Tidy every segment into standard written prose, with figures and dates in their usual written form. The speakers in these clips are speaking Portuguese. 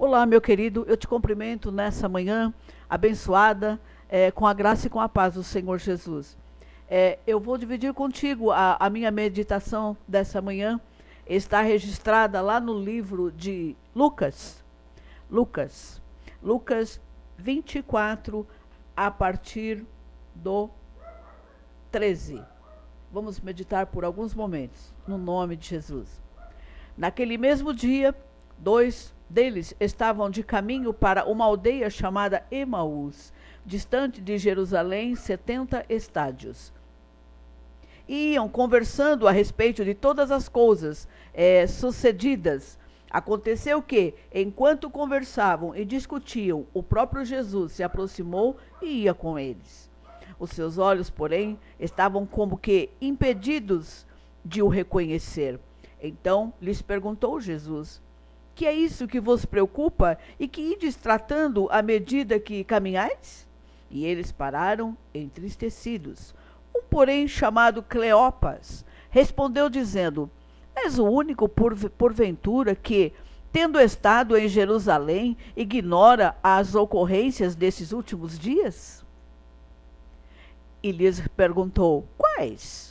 Olá, meu querido, eu te cumprimento nessa manhã abençoada, com a graça e com a paz do Senhor Jesus. Eu vou dividir contigo a minha meditação dessa manhã. Está registrada lá no livro de Lucas, Lucas 24, a partir do 13. Vamos meditar por alguns momentos, no nome de Jesus. Naquele mesmo dia, dois deles estavam de caminho para uma aldeia chamada Emaús, distante de Jerusalém 70 estádios. E iam conversando a respeito de todas as coisas sucedidas. Aconteceu que, enquanto conversavam e discutiam, o próprio Jesus se aproximou e ia com eles. Os seus olhos, porém, estavam como que impedidos de o reconhecer. Então lhes perguntou Jesus: que é isso que vos preocupa e que ides tratando à medida que caminhais? E eles pararam entristecidos. Um, porém, chamado Cleopas, respondeu dizendo: és o único porventura que, tendo estado em Jerusalém, ignora as ocorrências desses últimos dias? E lhes perguntou: quais?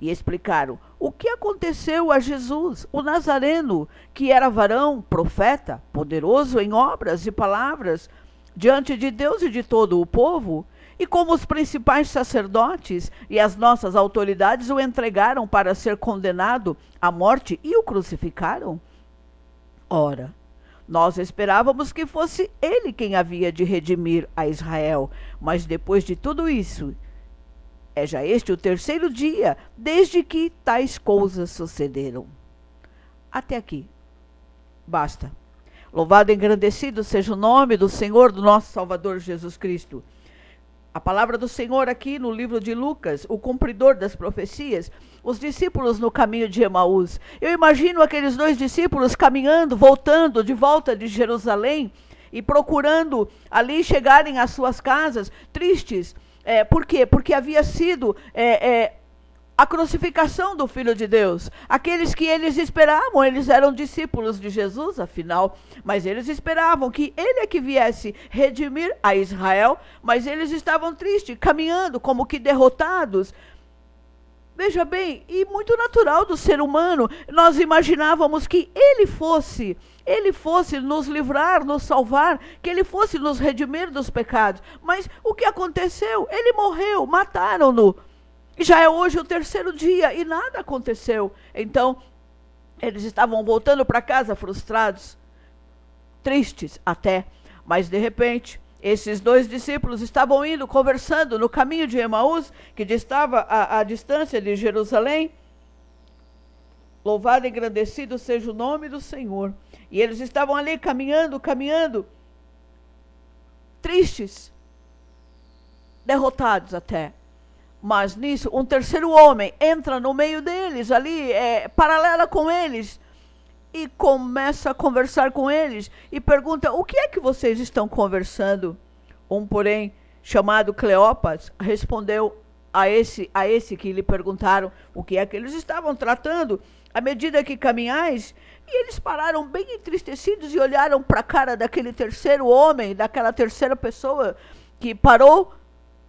E explicaram o que aconteceu a Jesus, o Nazareno, que era varão, profeta, poderoso em obras e palavras, diante de Deus e de todo o povo, e como os principais sacerdotes e as nossas autoridades o entregaram para ser condenado à morte e o crucificaram. Ora, nós esperávamos que fosse ele quem havia de redimir a Israel, mas depois de tudo isso, é já este o terceiro dia, desde que tais coisas sucederam. Até aqui. Basta. Louvado e engrandecido seja o nome do Senhor, do nosso Salvador Jesus Cristo. A palavra do Senhor aqui no livro de Lucas, o cumpridor das profecias, os discípulos no caminho de Emaús. Eu imagino aqueles dois discípulos caminhando, voltando de volta de Jerusalém e procurando ali chegarem às suas casas, tristes. Por quê? Porque havia sido a crucificação do Filho de Deus. Aqueles que eles esperavam, eles eram discípulos de Jesus, afinal, mas eles esperavam que ele é que viesse redimir a Israel, mas eles estavam tristes, caminhando como que derrotados. Veja bem, e muito natural do ser humano, nós imaginávamos que ele fosse nos livrar, nos salvar, que ele fosse nos redimir dos pecados. Mas o que aconteceu? Ele morreu, mataram-no. E já é hoje o terceiro dia e nada aconteceu. Então, eles estavam voltando para casa frustrados, tristes até, mas de repente esses dois discípulos estavam indo, conversando no caminho de Emaús, que distava a distância de Jerusalém. Louvado e engrandecido seja o nome do Senhor. E eles estavam ali caminhando, tristes, derrotados até. Mas nisso, um terceiro homem entra no meio deles, ali, paralela com eles, e começa a conversar com eles e pergunta: o que é que vocês estão conversando? Um, porém, chamado Cleopas, respondeu a esse que lhe perguntaram o que é que eles estavam tratando à medida que caminhais. E eles pararam bem entristecidos e olharam para a cara daquele terceiro homem, daquela terceira pessoa que parou,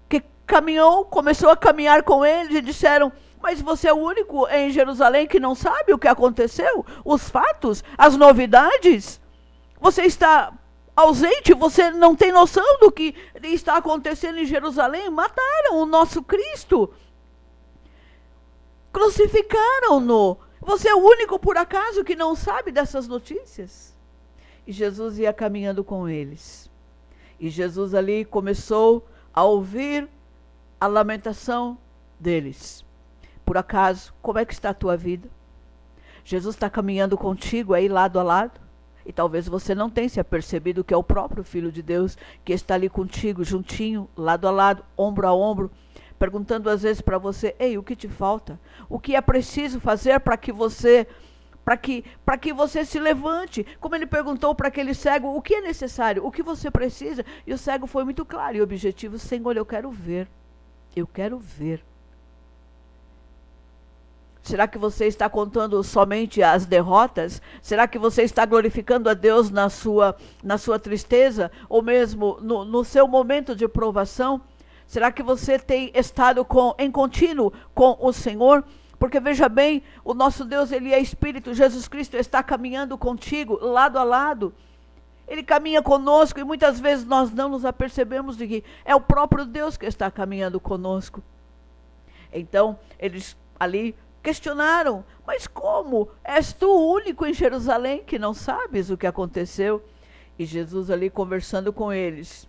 que caminhou, começou a caminhar com eles e disseram: mas você é o único em Jerusalém que não sabe o que aconteceu? Os fatos, as novidades? Você está ausente, você não tem noção do que está acontecendo em Jerusalém? Mataram o nosso Cristo. Crucificaram-no. Você é o único, por acaso, que não sabe dessas notícias? E Jesus ia caminhando com eles. E Jesus ali começou a ouvir a lamentação deles. Por acaso, como é que está a tua vida? Jesus está caminhando contigo aí lado a lado? E talvez você não tenha se apercebido que é o próprio Filho de Deus que está ali contigo, juntinho, lado a lado, ombro a ombro, perguntando às vezes para você: ei, o que te falta? O que é preciso fazer para que você se levante? Como ele perguntou para aquele cego: o que é necessário? O que você precisa? E o cego foi muito claro e objetivo: Senhor, eu quero ver. Eu quero ver. Será que você está contando somente as derrotas? Será que você está glorificando a Deus na sua tristeza? Ou mesmo no seu momento de provação? Será que você tem estado em contínuo com o Senhor? Porque veja bem, o nosso Deus, Ele é Espírito, Jesus Cristo está caminhando contigo, lado a lado. Ele caminha conosco e muitas vezes nós não nos apercebemos de que é o próprio Deus que está caminhando conosco. Então, eles ali questionaram, mas como? És tu o único em Jerusalém que não sabes o que aconteceu? E Jesus ali conversando com eles,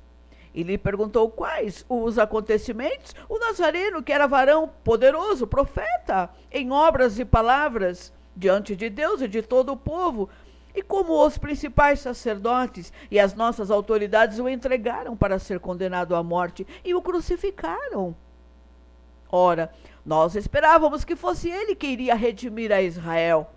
e lhe perguntou quais os acontecimentos. O Nazareno, que era varão poderoso, profeta, em obras e palavras, diante de Deus e de todo o povo, e como os principais sacerdotes e as nossas autoridades o entregaram para ser condenado à morte e o crucificaram. Ora, nós esperávamos que fosse ele que iria redimir a Israel.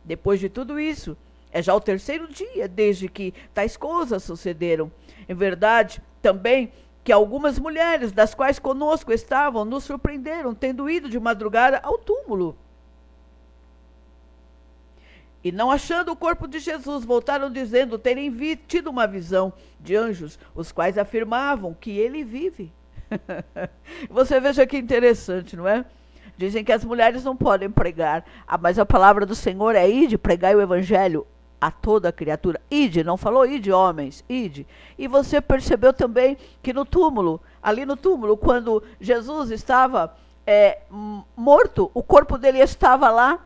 Depois de tudo isso, é já o terceiro dia desde que tais coisas sucederam. Em verdade, também que algumas mulheres, das quais conosco estavam, nos surpreenderam, tendo ido de madrugada ao túmulo. E não achando o corpo de Jesus, voltaram dizendo terem tido uma visão de anjos, os quais afirmavam que ele vive. Você veja que interessante, não é? Dizem que as mulheres não podem pregar, mas a palavra do Senhor é ide, pregai o evangelho a toda criatura. Ide, não falou ide homens, ide. E você percebeu também que no túmulo, ali no túmulo, quando Jesus estava morto, o corpo dele estava lá,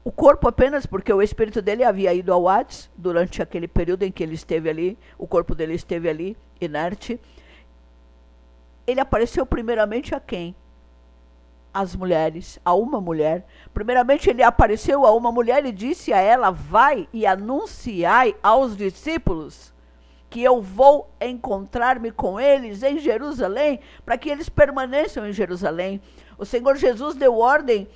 o corpo apenas, porque o espírito dele havia ido ao Hades, durante aquele período em que ele esteve ali, o corpo dele esteve ali, inerte. Ele apareceu primeiramente a quem? As mulheres, a uma mulher. Primeiramente ele apareceu a uma mulher e disse a ela, vai e anunciai aos discípulos que eu vou encontrar-me com eles em Jerusalém, para que eles permaneçam em Jerusalém. O Senhor Jesus deu ordem,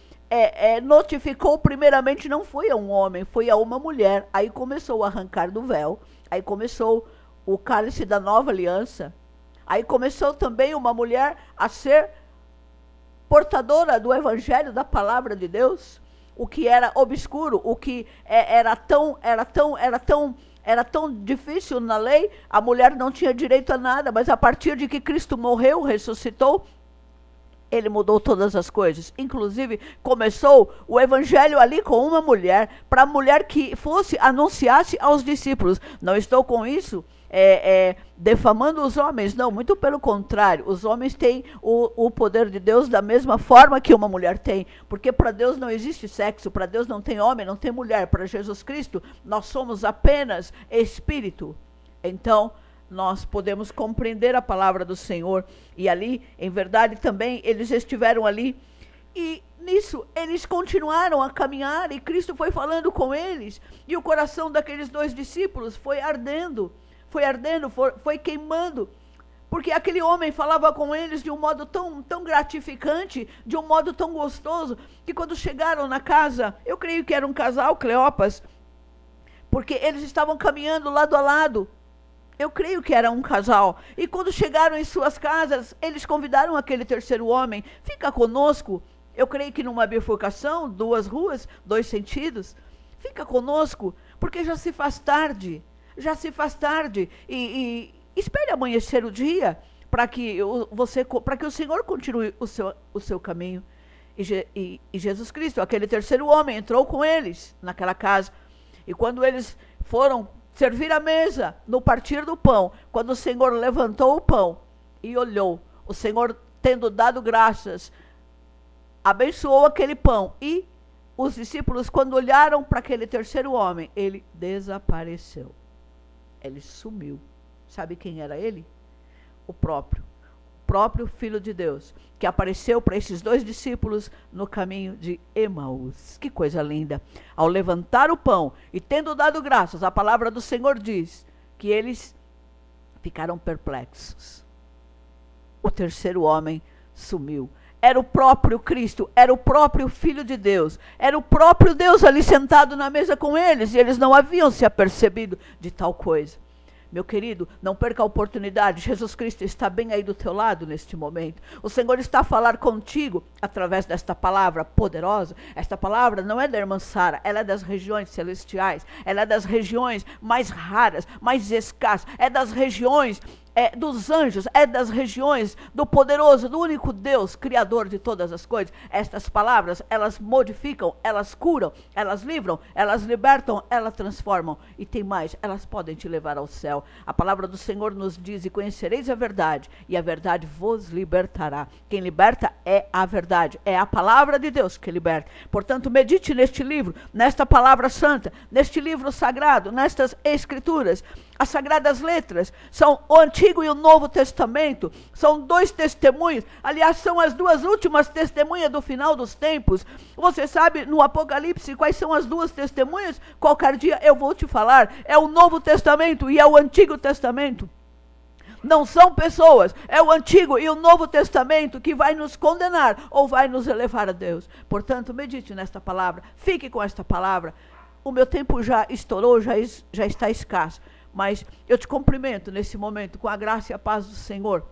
notificou primeiramente, não foi a um homem, foi a uma mulher. Aí começou o arrancar do véu, aí começou o cálice da nova aliança, aí começou também uma mulher a ser portadora do evangelho, da palavra de Deus. O que era obscuro, o que era tão difícil na lei, a mulher não tinha direito a nada, mas a partir de que Cristo morreu, ressuscitou, ele mudou todas as coisas. Inclusive, começou o evangelho ali com uma mulher, para a mulher que anunciasse aos discípulos. Não estou com isso defamando os homens, não, muito pelo contrário. Os homens têm o poder de Deus da mesma forma que uma mulher tem, porque para Deus não existe sexo, para Deus não tem homem, não tem mulher. Para Jesus Cristo, nós somos apenas espírito. Então, nós podemos compreender a palavra do Senhor. E ali, em verdade, também eles estiveram ali. E nisso, eles continuaram a caminhar e Cristo foi falando com eles. E o coração daqueles dois discípulos foi ardendo, foi queimando. Porque aquele homem falava com eles de um modo tão gratificante, de um modo tão gostoso, que quando chegaram na casa, eu creio que era um casal, Cleopas, porque eles estavam caminhando lado a lado. Eu creio que era um casal. E quando chegaram em suas casas, eles convidaram aquele terceiro homem, fica conosco. Eu creio que numa bifurcação, 2 ruas, 2 sentidos. Fica conosco, porque já se faz tarde. E espere amanhecer o dia, para que o Senhor continue o seu caminho. E Jesus Cristo, aquele terceiro homem, entrou com eles naquela casa. E quando eles foram servir a mesa, no partir do pão, quando o Senhor levantou o pão e olhou, o Senhor, tendo dado graças, abençoou aquele pão. E os discípulos, quando olharam para aquele terceiro homem, ele desapareceu. Ele sumiu. Sabe quem era ele? O próprio Filho de Deus, que apareceu para esses 2 discípulos no caminho de Emaús. Que coisa linda! Ao levantar o pão e tendo dado graças, a palavra do Senhor diz que eles ficaram perplexos. O terceiro homem sumiu. Era o próprio Cristo, era o próprio Filho de Deus, era o próprio Deus ali sentado na mesa com eles, e eles não haviam se apercebido de tal coisa. Meu querido, não perca a oportunidade. Jesus Cristo está bem aí do teu lado neste momento. O Senhor está a falar contigo através desta palavra poderosa. Esta palavra não é da irmã Sara, ela é das regiões celestiais. Ela é das regiões mais raras, mais escassas. É das regiões dos anjos, é das regiões do poderoso, do único Deus, Criador de todas as coisas. Estas palavras, elas modificam, elas curam, elas livram, elas libertam, elas transformam. E tem mais, elas podem te levar ao céu. A palavra do Senhor nos diz: e conhecereis a verdade, e a verdade vos libertará. Quem liberta é a verdade, é a palavra de Deus que liberta. Portanto, medite neste livro, nesta palavra santa, neste livro sagrado, nestas escrituras. As sagradas letras são o Antigo e o Novo Testamento, são dois testemunhos, aliás, são as duas últimas testemunhas do final dos tempos. Você sabe no Apocalipse quais são as duas testemunhas? Qualquer dia eu vou te falar. É o Novo Testamento e é o Antigo Testamento. Não são pessoas, é o Antigo e o Novo Testamento que vai nos condenar ou vai nos elevar a Deus. Portanto, medite nesta palavra, fique com esta palavra. O meu tempo já estourou, já está escasso. Mas eu te cumprimento nesse momento com a graça e a paz do Senhor.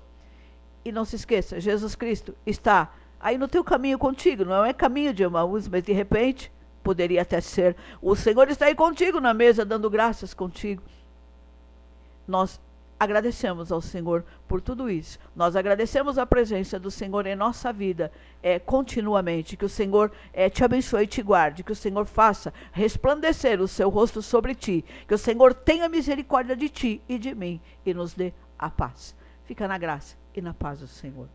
E não se esqueça, Jesus Cristo está aí no teu caminho contigo. Não é caminho de Emaús, mas de repente poderia até ser. O Senhor está aí contigo na mesa, dando graças contigo. Nós agradecemos ao Senhor por tudo isso. Nós agradecemos a presença do Senhor em nossa vida continuamente. Que o Senhor te abençoe e te guarde. Que o Senhor faça resplandecer o seu rosto sobre ti. Que o Senhor tenha misericórdia de ti e de mim e nos dê a paz. Fica na graça e na paz do Senhor.